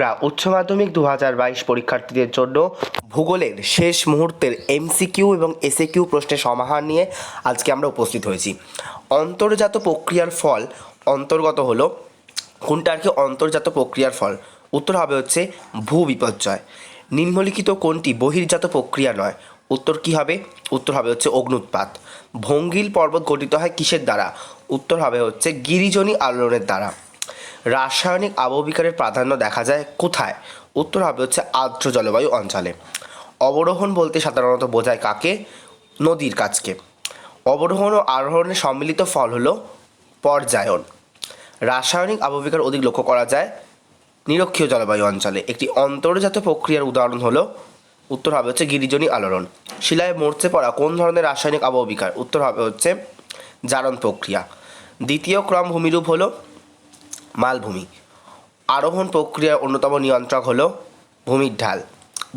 দর্শকরা উচ্চ মাধ্যমিক 2022 পরীক্ষার্থীদের জন্য ভূগোলের শেষ মুহূর্তের এমসিকিউ এবং এসএকিউ প্রশ্নের সমাহার নিয়ে আজকে আমরা উপস্থিত হয়েছি। অন্তর্জাত প্রক্রিয়ার ফল অন্তর্গত হলো কোনটা আর কি? অন্তর্জাত প্রক্রিয়ার ফল উত্তর হবে হচ্ছে ভূ বিপর্যয়। নিম্নলিখিত কোনটি বহির্জাত প্রক্রিয়া নয়? উত্তর কি হবে? উত্তর হবে হচ্ছে অগ্ন্যুৎপাত। ভঙ্গিল পর্বত গঠিত হয় কিসের দ্বারা? উত্তর হবে হচ্ছে গিরিজনী আলোড়নের দ্বারা। রাসায়নিক আবহবিকারের প্রাধান্য দেখা যায় কোথায়? উত্তর হবে হচ্ছে আর্দ্র জলবায়ু অঞ্চলে। অবরোহণ বলতে সাধারণত বোঝায় কাকে? নদীর কাছকে। অবরোহণ ও আরোহণের সম্মিলিত ফল হলো পর্যায়ন। রাসায়নিক আবহবিকার অধিক লক্ষ্য করা যায় নিরক্ষীয় জলবায়ু অঞ্চলে। একটি অন্তর্জাত প্রক্রিয়ার উদাহরণ হলো উত্তর হবে হচ্ছে গিরিজনী আলোড়ন। শিলায় মরচে পড়া কোন ধরনের রাসায়নিক আবহবিকার? উত্তর হবে হচ্ছে জারণ প্রক্রিয়া। দ্বিতীয় ক্রম ভূমিরূপ হলো মালভূমি। আরোহণ প্রক্রিয়ার অন্যতম নিয়ন্ত্রক হলো ভূমির ঢাল।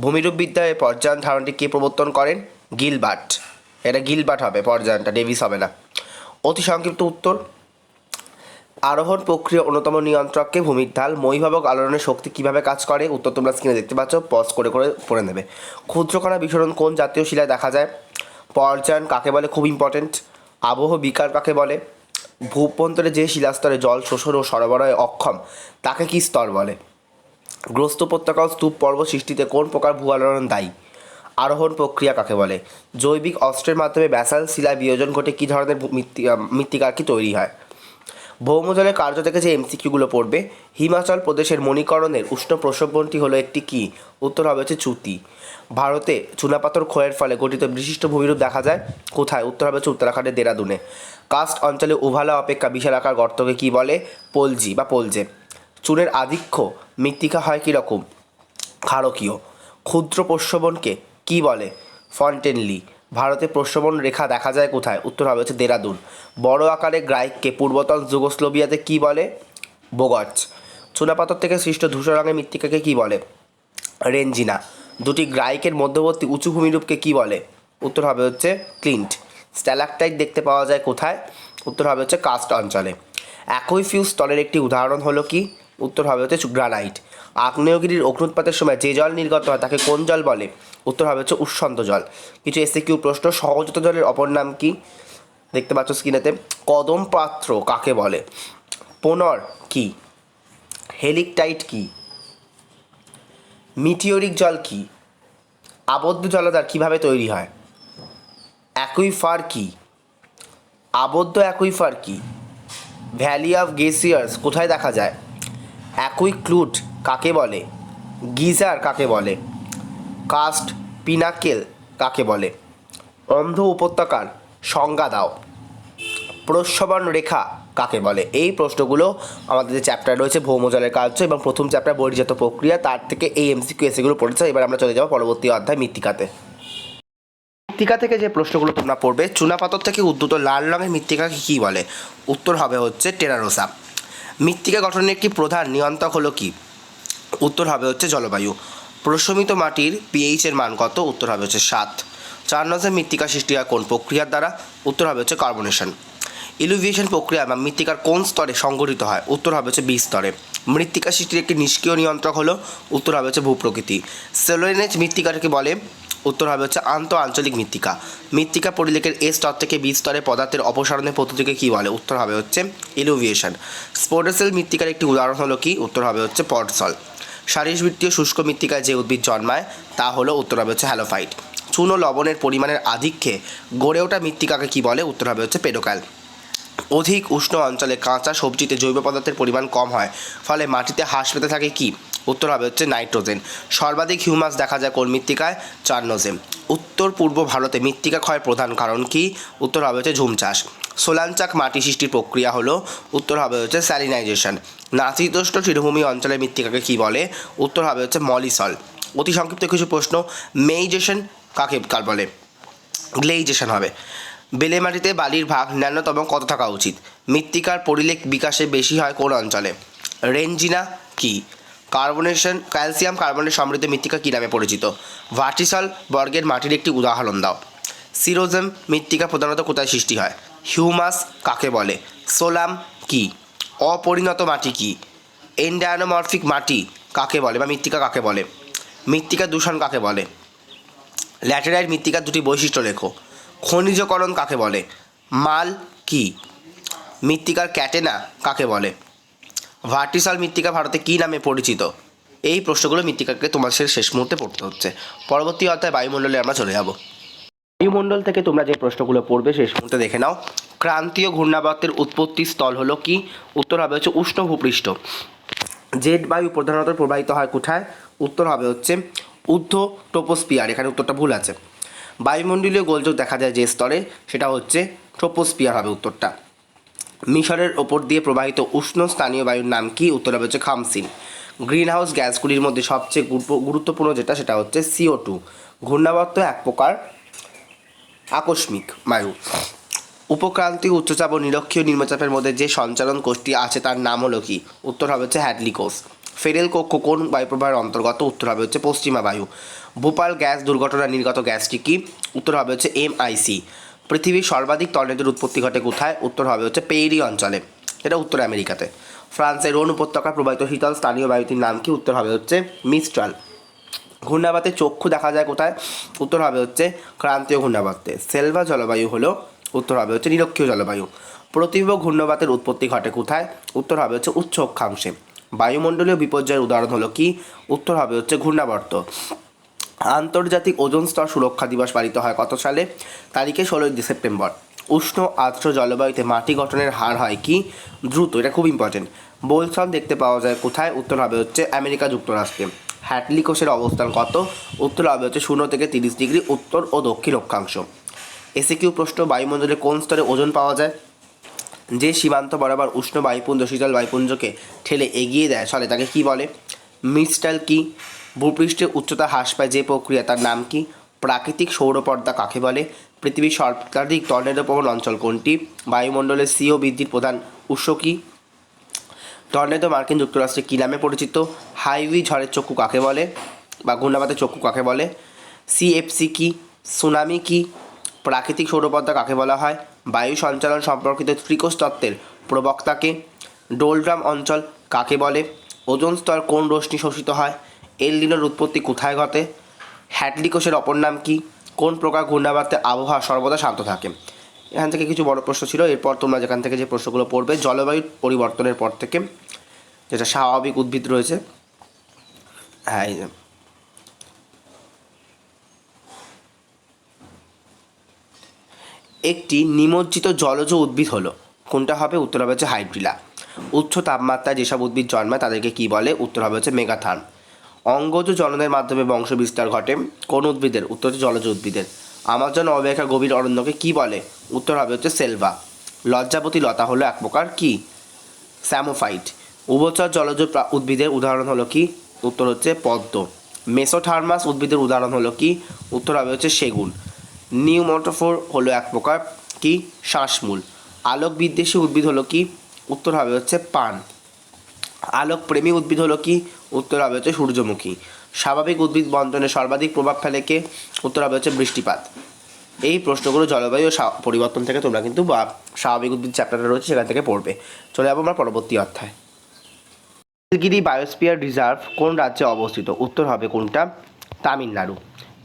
ভূমিরূপ বিদ্যায় পর্যায়ন ধারণটি কে প্রবর্তন করেন? গিলবার্ট। এটা গিলবার্ট হবে পর্যায়নটা, ডেভিস হবে না। অতি সংক্ষিপ্ত উত্তর, আরোহণ প্রক্রিয়ার অন্যতম নিয়ন্ত্রককে ভূমির ঢাল। মহিভাবক আলোড়নের শক্তি কিভাবে কাজ করে? উত্তর তোমরা স্ক্রিনে দেখতে পাচ্ছ, পজ করে করে পড়ে নেবে। ক্ষুদ্রকণা বিস্ফোরণ কোন জাতীয় শিলায় দেখা যায়? পর্যায়ন কাকে বলে? খুব ইম্পর্টেন্ট। আবহ বিকার কাকে বলে? ভূভ্যন্তরে যে শিলাস্তরে জল শোষণ ও সরবরাহে অক্ষম তাকে কি স্তর বলে? গ্রস্ত উপত্যকা ও স্তূপ পর্বত সৃষ্টিতে কোন প্রকার ভূ আলোড়ন দায়ী? আরোহণ প্রক্রিয়া কাকে বলে? জৈবিক অস্ত্রের মাধ্যমে ব্যাসাল্ট শিলায় বিয়োজন ঘটে কী ধরনের মৃত্তিকা কি তৈরি হয়? ভৌমজলের কার্য থেকে যে এমসিকিউগুলো পড়বে, হিমাচল প্রদেশের মণিকরণের উষ্ণ প্রসবনটি হলো একটি কি? উত্তর হবে হচ্ছে চ্যুতি। ভারতে চুনাপাথর ক্ষয়ের ফলে গঠিত বিশিষ্ট ভূমিরূপ দেখা যায় কোথায়? উত্তর হবে হচ্ছে উত্তরাখণ্ডের দেরাদুনে। কাস্ট অঞ্চলে উভালা অপেক্ষা বিশাল আকার গর্তকে কি বলে? পলজি বা পলজে। চুনের আধিক্য মৃত্তিকা হয় কীরকম? ক্ষারকীয়। ক্ষুদ্র প্রস্রবণকে কি বলে? ফন্টেনলি। ভারতে প্রস্রবণ রেখা দেখা যায় কোথায়? উত্তর হবে হচ্ছে দেরাদুন। বড় আকারে গ্রাইককে পূর্বতন যুগোস্লোভিয়াতে কি বলে? বোগচ। চুনাপাথর থেকে সৃষ্ট ধূসর রঙের মৃত্তিকাকে কি বলে? রেঞ্জিনা। দুটি গ্রাইকের মধ্যবর্তী উঁচু ভূমিরূপকে কি বলে? উত্তর হবে হচ্ছে ক্লিন্ট। স্ট্যালাকটাইট দেখতে পাওয়া যায় কোথায়? উত্তর হবে হচ্ছে কাস্ট অঞ্চলে। অ্যাকুইফিউজ স্তরের একটি উদাহরণ হলো কি? উত্তর হবে হচ্ছে গ্রানাইট। আগ্নেয়গিরির অগ্ন্যুৎপাতের সময় যে জল নির্গত হয় তাকে কোন জল বলে? উত্তর হবে হচ্ছে উৎসন্ত জল। কিছু এসএকিউ প্রশ্ন, সহজাত জলের অপর নাম কি? দেখতে পাচ্ছ স্ক্রিনেতে। কদম পাত্র কাকে বলে? পোনর কি? হেলিকটাইট কি? মিটিওরিক জল কি? আবদ্ধ জলাধার কিভাবে তৈরি হয়? অ্যাকুইফার কি? আবদ্ধ অ্যাকুইফার কি? ভ্যালি অফ গ্লেসিয়ার্স কোথায় দেখা যায়? অ্যাকুইক্লুড কাকে বলে? গিজার কাকে বলে? কাস্ট পিনাকেল কাকে বলে? অন্ধ উপত্যকার সংজ্ঞা দাও। প্রস্রবণ রেখা কাকে বলে? এই প্রশ্নগুলো আমাদের যে চ্যাপ্টার রয়েছে ভৌমজলের কার্য এবং প্রথম চ্যাপ্টার বহির্জাত প্রক্রিয়া, তার থেকে এই এমসিকিউ এসিগুলো পড়েছে। এবার আমরা চলে যাবো পরবর্তী অধ্যায় মৃত্তিকাতে। মৃত্তিকা থেকে যে প্রশ্নগুলো তোমরা পড়বে, চুনাপাথর থেকে উদ্ভূত লাল রঙের মৃত্তিকাকে কী বলে? উত্তর হবে হচ্ছে টেরারোসা। মৃত্তিকা গঠনের একটি প্রধান নিয়ন্ত্রক হলো কি? উত্তর হবে হচ্ছে জলবায়ু। প্রশমিত মাটির পিএইচের মান কত? উত্তর হবে হচ্ছে 7। চারনজের মৃত্তিকা সৃষ্টি হয় কোন প্রক্রিয়ার দ্বারা? উত্তর হবে হচ্ছে কার্বনেশন। ইলুভিয়েশন প্রক্রিয়া বা মৃত্তিকার কোন স্তরে সংঘটিত হয়? উত্তর হবে হচ্ছে বি স্তরে। মৃত্তিকা সৃষ্টির একটি নিষ্ক্রিয় নিয়ন্ত্রক হলো? উত্তর হবে হচ্ছে ভূপ্রকৃতি। সেলোনেজ মৃত্তিকাটাকে বলে? উত্তর হবে হচ্ছে আন্তঃআঞ্চলিক মৃত্তিকা। মৃত্তিকা পরিলেখের এ স্তর থেকে বি স্তরে পদার্থের অপসারণের পদ্ধতিকে কী বলে? উত্তর হবে হচ্ছে ইলুভিয়েশন। স্পোডোসেল মৃত্তিকার একটি উদাহরণ হলো কি? উত্তর হবে হচ্ছে পডসল। শারীরবৃত্তীয় শুষ্ক মৃত্তিকায় যে উদ্ভিদ জন্মায় তা হলো? উত্তর হবে হচ্ছে হ্যালোফাইট। চুন ও লবণের পরিমাণের আধিক্যে গড়ে ওঠা মৃত্তিকাকে কী বলে? উত্তর হবে হচ্ছে পেডোকাল। অধিক উষ্ণ অঞ্চলে কাঁচা সবজিতে জৈব পদার্থের পরিমাণ কম হয়, ফলে মাটিতে হ্রাস পেতে থাকে কি? উত্তর হবে হচ্ছে নাইট্রোজেন। সর্বাধিক হিউমাস দেখা যায় কোন মৃত্তিকায়? চারনোজেম। উত্তর পূর্ব ভারতে মৃত্তিকা ক্ষয়ের প্রধান কারণ কি? উত্তর হবে হচ্ছে ঝুম চাষ। সোলাঞ্চাক মাটি সৃষ্টির প্রক্রিয়া হলো? উত্তর হবে হচ্ছে স্যালিনাইজেশন। নাতিশীতোষ্ণ তৃণভূমি অঞ্চলের মৃত্তিকাকে কী বলে? উত্তর হবে হচ্ছে মলিসল। অতি সংক্ষিপ্ত কিছু প্রশ্ন, মেইজেশন কাকে কার বলে? গ্লেইজেশন হবে। বেলে মাটিতে বালির ভাগ ন্যূনতম কত থাকা উচিত? মৃত্তিকার পরিলেখ বিকাশে বেশি হয় কোন অঞ্চলে? রেঞ্জিনা কি? কার্বনেশন ক্যালসিয়াম কার্বনের সমৃদ্ধ মৃত্তিকা কী নামে পরিচিত? ভার্টিসল বর্গের মাটির একটি উদাহরণ দাও। সিরোজেম মৃত্তিকা প্রধানত কোথায় সৃষ্টি হয়? হিউমাস কাকে বলে? সোলাম কি? অপরিণত মাটি কি? এন্ডানোমরফিক মাটি কাকে বলে বা মৃত্তিকা কাকে বলে? মৃত্তিকা দূষণ কাকে বলে? ল্যাটেরাইট মৃত্তিকার দুটি বৈশিষ্ট্য লেখো। খনিজকরণ কাকে বলে? মাল কি? মৃত্তিকার ক্যাটেনা কাকে বলে? ভার্টিসাল মৃত্তিকা ভারতে কী নামে পরিচিত? এই প্রশ্নগুলো মৃত্তিকাকে তোমাদের শেষ মুহূর্তে পড়তে হচ্ছে। পরবর্তী অধ্যায় বায়ুমণ্ডলে আমরা চলে যাব। বায়ুমণ্ডল থেকে তোমরা যে প্রশ্নগুলো পড়বে শেষ মুহূর্তে দেখে নাও। ক্রান্তীয় ঘূর্ণাবর্তের উৎপত্তি স্থল হলো কি? উত্তর হবে হচ্ছে উষ্ণ ভূপৃষ্ঠ। জেট বায়ু প্রধানত প্রবাহিত হয় কোথায়? উত্তর হবে হচ্ছে ঊর্ধ্ব ট্রপোস্ফিয়ার। এখানে উত্তরটা ভুল আছে। বায়ুমণ্ডলীয় গোলযোগ দেখা যায় যে স্তরে, সেটা হচ্ছে ট্রপোস্ফিয়ার হবে উত্তরটা। মিশরের ওপর দিয়ে প্রবাহিত উষ্ণ স্থানীয় বায়ুর নাম কি? উত্তর হবে হচ্ছে খামসিন। গ্রিনহাউস গ্যাসগুলির মধ্যে সবচেয়ে গুরুত্বপূর্ণ যেটা, সেটা হচ্ছে CO2। ঘূর্ণাবর্ত এক প্রকার আকস্মিক বায়ু। উপক্রান্তীয় উচ্চচাপ ও নিরক্ষীয় নিম্নচাপের মধ্যে যে সঞ্চালন কোষটি আছে তার নাম হলো কি? উত্তর হবে হচ্ছে হ্যাডলি কোষ। ফেরেল কক্ষ কোন বায়ুপ্রবাহের অন্তর্গত? উত্তর হবে হচ্ছে পশ্চিমা বায়ু। ভোপাল গ্যাস দুর্ঘটনা নির্গত গ্যাসটি কি? উত্তর হবে হচ্ছে MIC। পৃথিবীর সর্বাধিক টর্নেডোর উৎপত্তি ঘটে কোথায়? উত্তর হবে হচ্ছে পেরি অঞ্চলে, এটা উত্তর আমেরিকাতে। ফ্রান্সের রোন উপত্যকায় প্রবাহিত শীতল স্থানীয় বায়ুটির নাম কি? উত্তর হবে হচ্ছে মিস্ট্রাল। ঘূর্ণাবাতে চক্ষু দেখা যায় কোথায়? উত্তর হবে হচ্ছে ক্রান্তীয় ঘূর্ণাবর্তে। সেলভা জলবায়ু হলো, উত্তর হবে হচ্ছে নিরক্ষীয় জলবায়ু। প্রতীব্র ঘূর্ণাবাতের উৎপত্তি ঘটে কোথায়? উত্তর হবে হচ্ছে উচ্চ অক্ষাংশে। বায়ুমণ্ডলীয় বিপর্যয়ের উদাহরণ হলো কি? উত্তর হবে হচ্ছে ঘূর্ণাবর্ত। আন্তর্জাতিক ওজোন স্তর সুরক্ষা দিবস পালিত হয় কত সালে? তারিখে 16 সেপ্টেম্বর। উষ্ণ আর্দ্র জলবায়ুতে মাটি গঠনের হার হয় কি? দ্রুত, এটা খুব ইম্পর্টেন্ট। বোলসন দেখতে পাওয়া যায় কোথায়? উত্তর হবে হচ্ছে আমেরিকা যুক্তরাষ্ট্রে। হ্যাডলি কোষের অবস্থান কত? উত্তর হবে হচ্ছে 0 থেকে 30 ডিগ্রি উত্তর ও দক্ষিণ অক্ষাংশ। SAQ প্রশ্ন, বায়ুমণ্ডলে কোন স্তরে ওজোন পাওয়া যায়? যে সীমান্ত বরাবর উষ্ণ বায়ুপুঞ্জ শীতল বায়ুপুঞ্জকে ঠেলে এগিয়ে দেয় চলে তাকে কি বলে? মিস্টাল কি? ভূপৃষ্ঠের উচ্চতা হ্রাস পায় যে প্রক্রিয়া, তার নাম কি? প্রাকৃতিক সৌরপর্দা কাকে বলে? পৃথিবীর সর্বাধিক টর্নেডো প্রবণ অঞ্চল কোনটি? বায়ুমণ্ডলের CO বৃদ্ধির প্রধান উৎস কি? টর্নেডো মার্কিন যুক্তরাষ্ট্রে কী নামে পরিচিত? হাইউই ঝড়ের চক্ষু কাকে বলে বা ঘূর্ণাবাতের চক্ষু কাকে বলে? CFC কি? সুনামি কি? প্রাকৃতিক সৌরপর্দা কাকে বলা হয়? বায়ু সঞ্চালন সম্পর্কিত ত্রিকোষ তত্ত্বের প্রবক্তাকে? ডোলড্রাম অঞ্চল কাকে বলে? ওজোন স্তর কোন রশ্মি শোষিত হয়? এল নিনোর উৎপত্তি কোথায় ঘটে? হ্যাডলি কোষের অপর নাম কি? কোন প্রকার ঘূর্ণাবাতে আবহাওয়া সর্বদা শান্ত থাকে? এখান থেকে কিছু বড় প্রশ্ন ছিল। এরপর তোমরা যেখান থেকে যে প্রশ্নগুলো পড়বে, জলবায়ু পরিবর্তনের পর থেকে যেটা স্বাভাবিক উদ্ভিদ রয়েছে, হ্যাঁ এই যে একটি নিমজ্জিত জলজ উদ্ভিদ হলো, কোনটা হবে? উত্তর হবে হচ্ছে হাইড্রিলা। উচ্চ তাপমাত্রায় যেসব উদ্ভিদ জন্মায় তাদেরকে কি বলে? উত্তর হবে হচ্ছে মেগাথান। অঙ্গজ জননের মাধ্যমে বংশ বিস্তার ঘটে কোন উদ্ভিদের? উত্তর হচ্ছে জলজ উদ্ভিদের। আমাজন অববাহিকার গভীর অরণ্যকে কি বলে? উত্তর হবে হচ্ছে সেলভা। লজ্জাবতী লতা হলো এক প্রকার কি? স্যামোফাইট। উভচর জলজ উদ্ভিদের উদাহরণ হলো কি? উত্তর হচ্ছে পদ্ম। মেসোথার্মাস উদ্ভিদের উদাহরণ হলো কি? উত্তর হবে হচ্ছে সেগুন। নিউমোটোফোর হলো এক প্রকার কি? শ্বাসমূল। আলোক বিদ্বেষী উদ্ভিদ হলো কি? উত্তর হবে হচ্ছে পান। আলোক প্রেমী উদ্ভিদ হলো কি? উত্তর হবে হচ্ছে সূর্যমুখী। স্বাভাবিক উদ্ভিদ বন্টনে সর্বাধিক প্রভাব ফেলে কে? উত্তর হবে হচ্ছে বৃষ্টিপাত। এই প্রশ্নগুলো জলবায়ু পরিবর্তন থেকে তোমরা কিন্তু বা স্বাভাবিক উদ্ভিদ চ্যাপ্টারটা রয়েছে সেখান থেকে পড়বে। চলে যাবো আমরা পরবর্তী অধ্যায়। নীলগিরি বায়োস্ফিয়ার রিজার্ভ কোন রাজ্যে অবস্থিত? উত্তর হবে কোনটা? তামিলনাড়ু।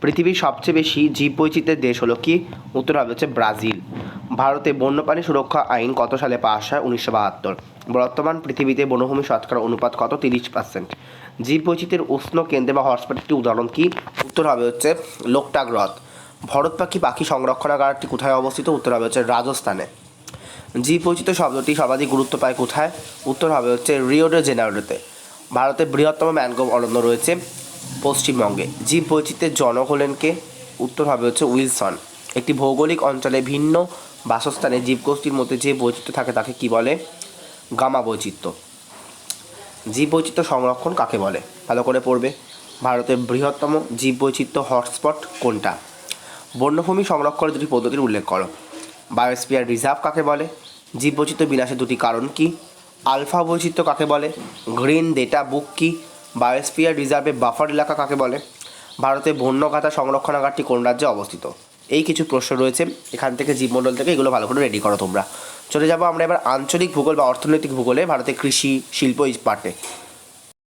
পৃথিবীর সবচেয়ে বেশি জীববৈচিত্র্যের দেশ হলো কি? উত্তর হবে হচ্ছে ব্রাজিল। ভারতে বন্যপ্রাণী সুরক্ষা আইন কত সালে পাস হয়? 1972। বর্তমান পৃথিবীতে বনভূমি শতকরা অনুপাত কত? 30%। জীববৈচিত্র্যের উষ্ণ কেন্দ্রে বা হটস্পট একটি উদাহরণ কি? উত্তর হবে হচ্ছে লোকটাক হ্রদ। ভরত পাখি সংরক্ষণাগারটি কোথায় অবস্থিত? উত্তর হবে হচ্ছে রাজস্থানে। জীববৈচিত্র্য শব্দটি সর্বাধিক গুরুত্ব পায় কোথায়? উত্তর হবে হচ্ছে রিও ডি জেনেরোতে। ভারতের বৃহত্তম ম্যানগ্রোভ অরণ্য রয়েছে পশ্চিমবঙ্গে। জীববৈচিত্র্যের জনক হলেন কে? উত্তর হবে হচ্ছে উইলসন। একটি ভৌগোলিক অঞ্চলে ভিন্ন বাসস্থানে জীবগোষ্ঠীর মধ্যে যে বৈচিত্র্য থাকে তাকে কি বলে? গামা বৈচিত্র্য। জীববৈচিত্র্য সংরক্ষণ কাকে বলে? ভালো করে পড়বে। ভারতের বৃহত্তম জীববৈচিত্র্য হটস্পট কোনটা? বন্যভূমি সংরক্ষণের দুটি পদ্ধতির উল্লেখ করো। বায়োস্ফিয়ার রিজার্ভ কাকে বলে? জীববৈচিত্র্য বিনাশের দুটি কারণ কি? আলফা বৈচিত্র্য কাকে বলে? গ্রিন ডেটা বুক কি? বায়োস্ফিয়ার রিজার্ভে বাফার এলাকা কাকে বলে? ভারতের বন্যগাথা সংরক্ষণাগারটি কোন রাজ্যে অবস্থিত? এই কিছু প্রশ্ন রয়েছে এখান থেকে, জীবমণ্ডল থেকে, এগুলো ভালো করে রেডি করো তোমরা। চলে যাবো আমরা এবার আঞ্চলিক ভূগোল বা অর্থনৈতিক ভূগোলে, ভারতের কৃষি শিল্প এই পার্টে।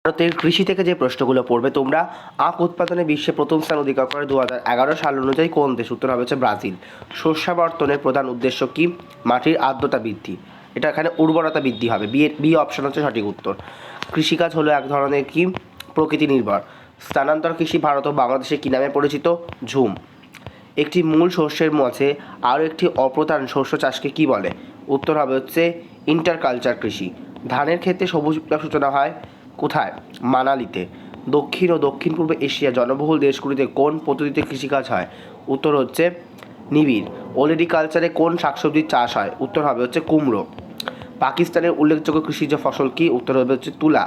ভারতের কৃষি থেকে যে প্রশ্নগুলো পড়বে তোমরা, আখ উৎপাদনে বিশ্বে প্রথম স্থান অধিকার করে 2011 সাল অনুযায়ী কোন দেশ? উত্তর হবে হচ্ছে ব্রাজিল। শস্যাবর্তনের প্রধান উদ্দেশ্য কি? মাটির আর্দ্রতা বৃদ্ধি। এটা এখানে উর্বরতা বৃদ্ধি হবে। বি অপশন হচ্ছে সঠিক উত্তর। কৃষিকাজ হলো এক ধরনের কি? প্রকৃতি নির্ভর। স্থানান্তর কৃষি ভারত ও বাংলাদেশে কী নামে পরিচিত? ঝুম। একটি মূল শস্যের মাঝে আরও একটি অপ্রধান শস্য চাষকে কি বলে? উত্তর হবে হচ্ছে ইন্টারকালচার কৃষি। ধানের ক্ষেত্রে সবুজ বিপ্লব সূচনা হয় কোথায়? মানালিতে। দক্ষিণ ও দক্ষিণ পূর্ব এশিয়া জনবহুল দেশগুলিতে কোন পদ্ধতিতে কৃষিকাজ হয়? উত্তর হচ্ছে নিবিড়। ওলেরিকালচারে কোন শাকসবজির চাষ হয়? উত্তর হবে হচ্ছে কুমড়ো। পাকিস্তানের উল্লেখযোগ্য কৃষিজ ফসল কি? উত্তর হবে হচ্ছে তুলা।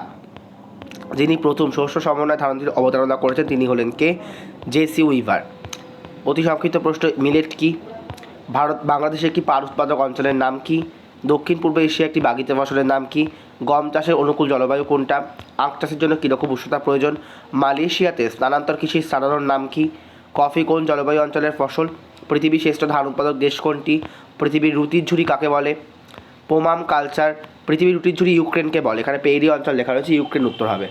যিনি প্রথম শস্য সমন্বয় ধারণাটির অবতারণা করেছেন তিনি হলেন কে? JC weaver. অতি সংক্ষিপ্ত প্রশ্ন, মিলেট কি? বাংলাদেশের একটি পাট উৎপাদক অঞ্চলের নাম কি? দক্ষিণ পূর্ব এশিয়া একটি বাগিচা ফসলের নাম কি? গম চাষের অনুকূল জলবায়ু কোনটা? আখ চাষের জন্য কীরকম উষ্ণতা প্রয়োজন? মালয়েশিয়াতে স্থানান্তর কৃষির সাধারণ নাম কি? কফি কোন জলবায়ু অঞ্চলের ফসল? পৃথিবীর শ্রেষ্ঠ ধান উৎপাদক দেশ কোনটি? পৃথিবীর রুটির ঝুড়ি কাকে বলে? পোমাম কালচার। পৃথিবীর রুটির ঝুড়ি ইউক্রেনকে বলে। এখানে পেরি অঞ্চল লেখা রয়েছে, ইউক্রেন উত্তর হবে।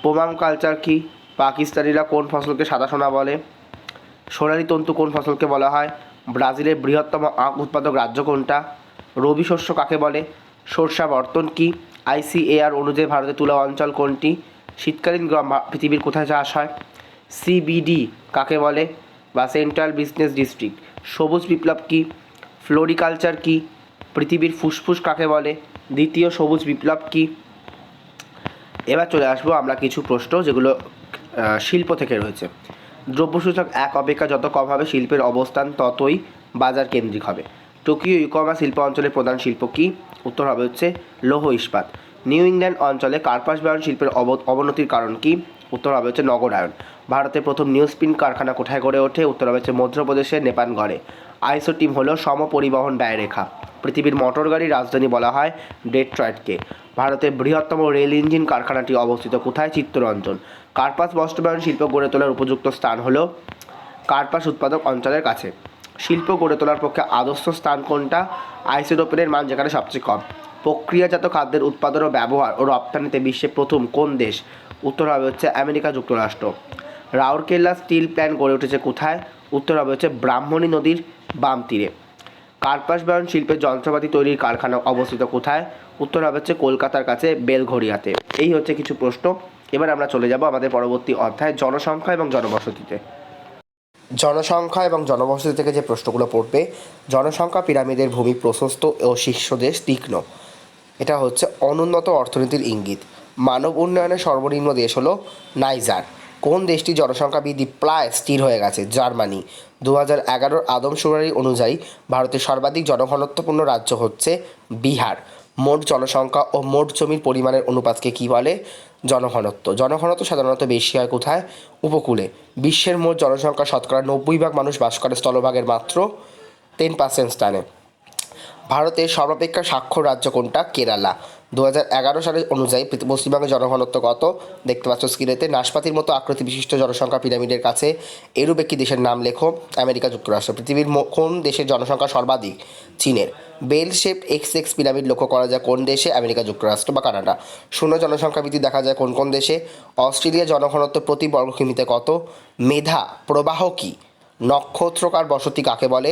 পোমাম কালচার কি? পাকিস্তানিরা কোন ফসলকে সাদা সোনা বলে? সোনালী তন্তু কোন ফসলকে বলা হয়? ব্রাজিলের বৃহত্তম আখ উৎপাদক রাজ্য কোনটা? রবি শস্য কাকে বলে? শস্যাবর্তন কি? ICAR অনুযায়ী ভারতের তুলা অঞ্চল কোনটি? শীতকালীন গম পৃথিবীর কোথায় চাষ হয়? CBD কাকে বলে? বা সেন্ট্রাল বিজনেস ডিস্ট্রিক্ট। সবুজ বিপ্লব কি? ফ্লোরিকালচার কি? পৃথিবীর ফুসফুস কাকে বলে? দ্বিতীয় সবুজ বিপ্লব কি? এবার চলে আসবো আমরা কিছু প্রশ্ন যেগুলো শিল্প থেকে রয়েছে। দ্রব্যসূচক 1 অপেক্ষা যত কম হবে শিল্পের অবস্থান ততই বাজার কেন্দ্রিক হবে। টোকিও ইয়োকোহামা শিল্প অঞ্চলের প্রধান শিল্প কি? উত্তর হবে হচ্ছে লৌহ ইস্পাত। নিউ ইংল্যান্ড অঞ্চলে কার্পাস বয়ন শিল্পের অবনতির কারণ কি? উত্তর হবে হচ্ছে নগরায়ন। ভারতের প্রথম নিউজপ্রিন্ট কারখানা কোথায় গড়ে ওঠে? উত্তর হবে হচ্ছে মধ্যপ্রদেশের নেপানগড়ে। আইসো টিম হলো সমপরিবহন ব্যয়রেখা। পৃথিবীর মোটর গাড়ির রাজধানী বলা হয় ডেট্রয়েটকে। ভারতের বৃহত্তম রেল ইঞ্জিন কারখানাটি অবস্থিত কোথায়? চিত্তরঞ্জন। কার্পাস বস্ত্রবায়ন শিল্প গড়ে তোলার উপযুক্ত স্থান হলো কার্পাস উৎপাদক অঞ্চলের কাছে। শিল্প গড়ে তোলার পক্ষে আদর্শ স্থান কোনটা? আইসোটোপেনের মান যেখানে সবচেয়ে কম। প্রক্রিয়াজাত খাদ্যের উৎপাদন ও ব্যবহার ও রপ্তানিতে বিশ্বে প্রথম কোন দেশ? উত্তর হবে হচ্ছে আমেরিকা যুক্তরাষ্ট্র। রাউরকেল্লা স্টিল প্ল্যান্ট গড়ে উঠেছে কোথায়? উত্তর হবে হচ্ছে ব্রাহ্মণী নদীর বাম তীরে। কার্পাস বয়ন শিল্পের যন্ত্রপাতি তৈরির কারখানা অবস্থিত কোথায়? উত্তর হবে হচ্ছে কলকাতার কাছে বেলঘড়িয়াতে। এই হচ্ছে কিছু প্রশ্ন। এবার আমরা চলে যাব আমাদের পরবর্তী অধ্যায় জনসংখ্যা এবং জনবসতিতে। জনসংখ্যা এবং জনবসতি থেকে যে প্রশ্নগুলো পড়বে, জনসংখ্যা পিরামিডের ভূমি প্রশস্ত ও শীর্ষদেশ তীক্ষ্ণ। এটা হচ্ছে অনুন্নত অর্থনীতির ইঙ্গিত। মানব উন্নয়নের সর্বনিম্ন দেশ হলো নাইজার। কোন দেশটি জনসংখ্যা বৃদ্ধি প্রায় স্থির হয়ে গেছে? জার্মানি। 2011 আদমশুমারি অনুযায়ী ভারতের সর্বাধিক জনঘনত্বপূর্ণ রাজ্য হচ্ছে বিহার। মোট জনসংখ্যা ও মোট জমির পরিমাণের অনুপাতকে কী বলে? জনঘনত্ব। জনঘনত্ব সাধারণত বেশি হয় কোথায়? উপকূলে। বিশ্বের মোট জনসংখ্যা শতকরা 90% মানুষ বাস করে স্থলভাগের মাত্র 10% স্থানে। ভারতের সর্বাপেক্ষা সাক্ষর রাজ্য কোনটা? কেরালা। 2011 সালের অনুযায়ী পশ্চিমবঙ্গের জনঘনত্ব কত? দেখতে পাচ্ছ স্ক্রিনেতে। নাশপাতির মতো আকৃতি বিশিষ্ট জনসংখ্যা পিরামিডের কাছে এরূপ একটি দেশের নাম লেখো। আমেরিকা যুক্তরাষ্ট্র। পৃথিবীর কোন দেশের জনসংখ্যা সর্বাধিক? চীনের। বেল শেপ XX পিরামিড লক্ষ্য করা যায় কোন দেশে? আমেরিকা যুক্তরাষ্ট্র বা কানাডা। শূন্য জনসংখ্যা বৃদ্ধি দেখা যায় কোন কোন দেশে? অস্ট্রেলিয়া। জনঘনত্ব প্রতি বর্গ কিমিতে কত? মেধা প্রবাহ কী? নক্ষত্রকার বসতি কাকে বলে?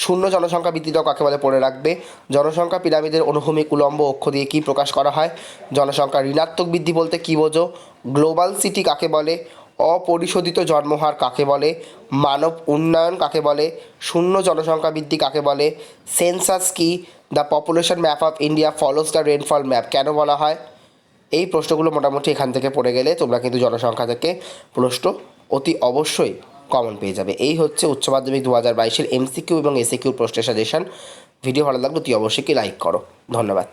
শূন্য জনসংখ্যা বৃদ্ধিটাও কাকে বলে পড়ে রাখবে। জনসংখ্যা পিরামিডের অনুভূমিক উলম্ব অক্ষ দিয়ে কী প্রকাশ করা হয়? জনসংখ্যা ঋণাত্মক বৃদ্ধি বলতে কী বোঝো? গ্লোবাল সিটি কাকে বলে? অপরিশোধিত জন্মহার কাকে বলে? মানব উন্নয়ন কাকে বলে? শূন্য জনসংখ্যা বৃদ্ধি কাকে বলে? সেন্সাস কি? The population map of India follows the rainfall map কেন বলা হয়? এই প্রশ্নগুলো মোটামুটি এখান থেকে পড়ে গেলে তোমরা কিন্তু জনসংখ্যা থেকে প্রশ্ন অতি অবশ্যই কমন পেয়ে যাবে। এই হচ্ছে উচ্চ মাধ্যমিক 2022-এর MCQ এবং SAQ প্রশ্নের সাজেশন। ভিডিও ভালো লাগলে অতি অবশ্যই লাইক করো। ধন্যবাদ।